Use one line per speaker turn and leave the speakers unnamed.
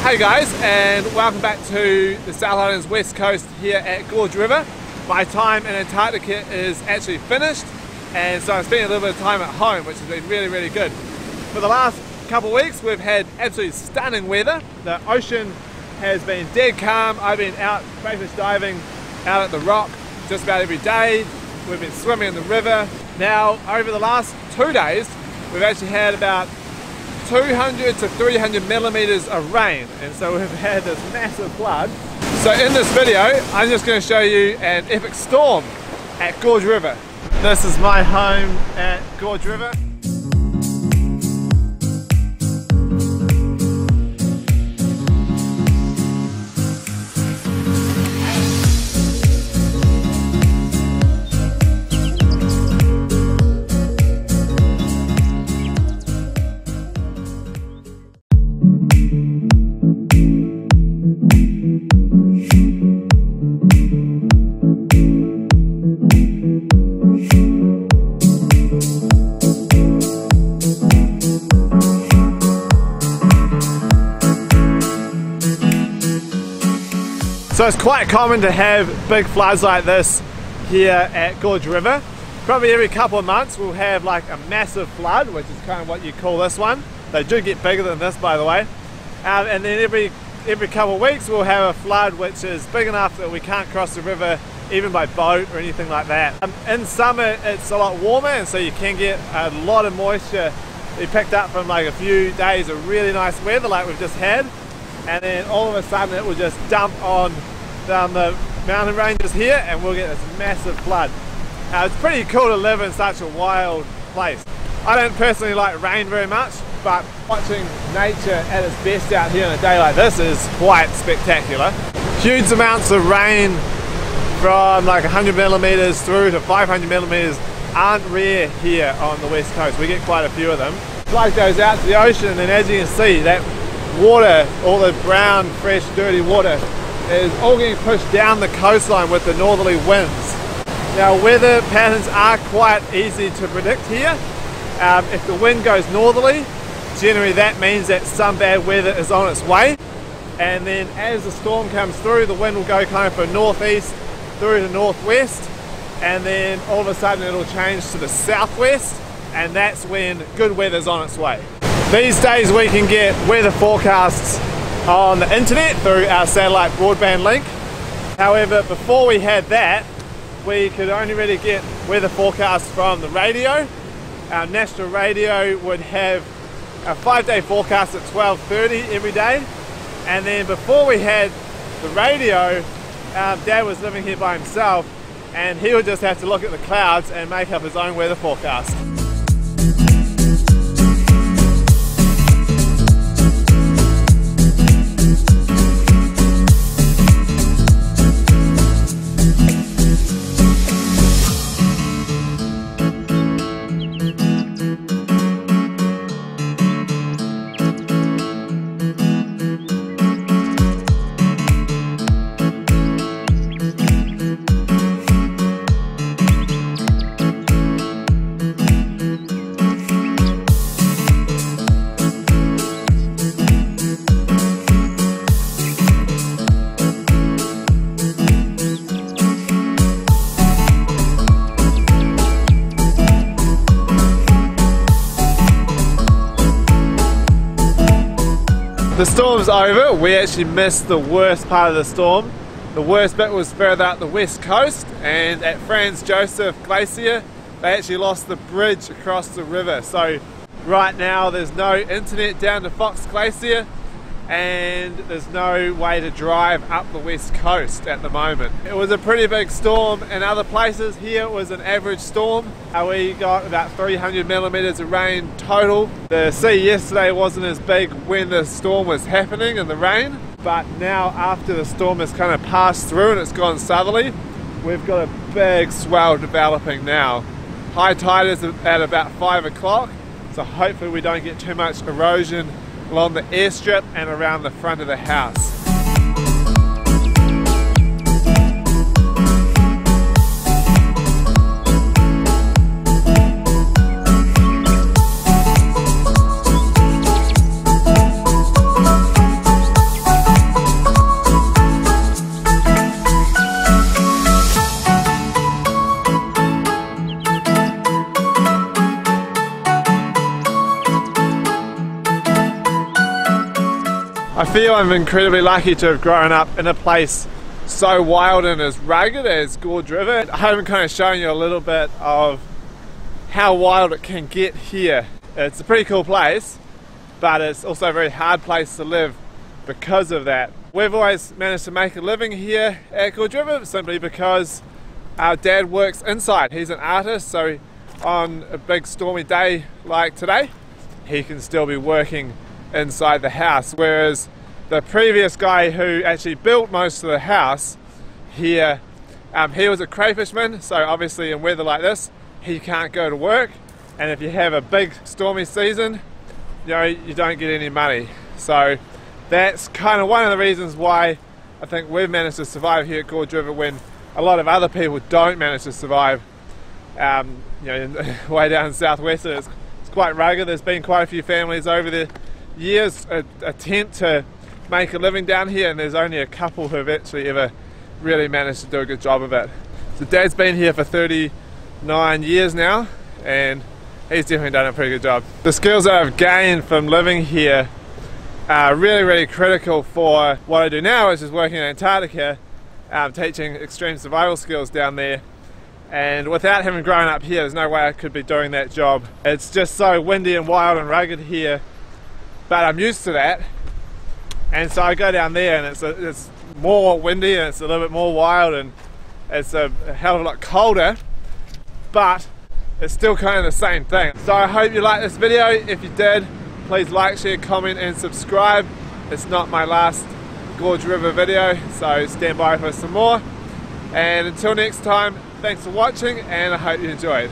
Hey guys, and welcome back to the South Island's west coast here at Gorge River. My time in Antarctica is actually finished, and so I'm spending a little bit of time at home, which has been really good. For the last couple of weeks we've had absolutely stunning weather. The ocean has been dead calm. I've been out crayfish diving out at the rock just about every day. We've been swimming in the river. Now over the last 2 days we've actually had about 200 to 300 millimeters of rain, and so we've had this massive flood. So in this video I'm just going to show you an epic storm at Gorge River. This is my home at Gorge River. So it's quite common to have big floods like this here at Gorge River. Probably every couple of months we'll have like a massive flood, which is kind of what you call this one. They do get bigger than this, by the way. And then every couple of weeks we'll have a flood which is big enough that we can't cross the river even by boat or anything like that. In summer it's a lot warmer, and so you can get a lot of moisture be picked up from like a few days of really nice weather like we've just had, and then all of a sudden it will just dump on down the mountain ranges here and we'll get this massive flood. It's pretty cool to live in such a wild place. I don't personally like rain very much, but watching nature at its best out here on a day like this is quite spectacular. Huge amounts of rain from like 100 millimeters through to 500 millimeters aren't rare here on the west coast. We get quite a few of them. Flood goes out to the ocean, and as you can see, that water, all the brown, fresh, dirty water, is all getting pushed down the coastline with the northerly winds. Now weather patterns are quite easy to predict here. If the wind goes northerly, generally that means that some bad weather is on its way, and then as the storm comes through, the wind will go kind of from northeast through to northwest, and then all of a sudden it'll change to the southwest, and that's when good weather's on its way. These days we can get weather forecasts on the internet through our satellite broadband link. However, before we had that, we could only really get weather forecasts from the radio. Our national radio would have a 5-day forecast at 12:30 every day, and then before we had the radio, our dad was living here by himself, and he would just have to look at the clouds and make up his own weather forecast. The storm's over. We actually missed the worst part of the storm. The worst bit was further up the west coast, and at Franz Joseph Glacier they actually lost the bridge across the river. So right now there's no internet down to Fox Glacier, and there's no way to drive up the west coast at the moment. It was a pretty big storm in other places. Here it was an average storm. We got about 300 millimeters of rain total. The sea yesterday wasn't as big when the storm was happening in the rain, but now after the storm has kind of passed through and it's gone southerly, we've got a big swell developing now. High tide is at about 5 o'clock, so hopefully we don't get too much erosion along the airstrip and around the front of the house. I feel I'm incredibly lucky to have grown up in a place so wild and as rugged as Gorge River. I haven't kind of shown you a little bit of how wild it can get here. It's a pretty cool place, but it's also a very hard place to live because of that. We've always managed to make a living here at Gorge River simply because our dad works inside. He's an artist, so on a big stormy day like today, he can still be working inside the house, whereas the previous guy who actually built most of the house here, he was a crayfishman, so obviously in weather like this he can't go to work, and if you have a big stormy season, you know, you don't get any money. So that's kind of one of the reasons why I think we've managed to survive here at Gorge River when a lot of other people don't manage to survive. You know, way down in southwest it's quite rugged. There's been quite a few families over the years attempt to make a living down here, and there's only a couple who have actually ever really managed to do a good job of it. So Dad's been here for 39 years now, and he's definitely done a pretty good job. The skills that I've gained from living here are really critical for what I do now, which is working in Antarctica, teaching extreme survival skills down there. And without having grown up here, there's no way I could be doing that job. It's just so windy and wild and rugged here, but I'm used to that. And so I go down there and it's more windy and it's a little bit more wild and it's a hell of a lot colder, but it's still kind of the same thing. So I hope you liked this video. If you did, please like, share, comment and subscribe. It's not my last Gorge River video, so stand by for some more. And until next time, thanks for watching and I hope you enjoyed.